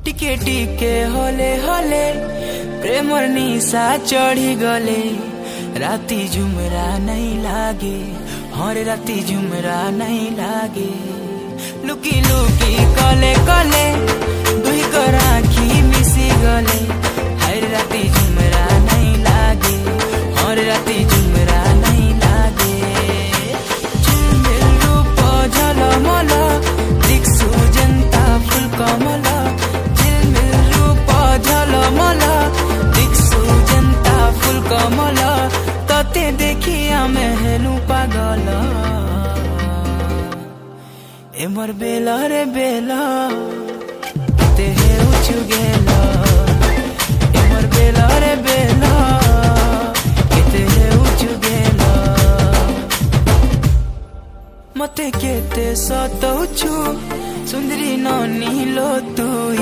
टिके टिके होले होले प्रेमर निशा चढ़ी गले। राती झुमरा नहीं लागे, हर राती झुमरा नहीं लागे। लुकी लुकी कले कले दुई को राखी मिसी गले। हर राती झुमरा नहीं लागे, हर राती झुमरा नहीं लागे। झिलमिल रूप झलमल दिक्सु जनता फुल कमल। झिलमिल रूप झलमल दिक्सु जनता फुल कमल। तते देखी आमे हेलु पागल। एमर बेला रे बेला ते हे उछु गेला। एमर बेला रे बेला ते हे उछु गेला। मते केते सतौछु सुंदरी ननी लो तू।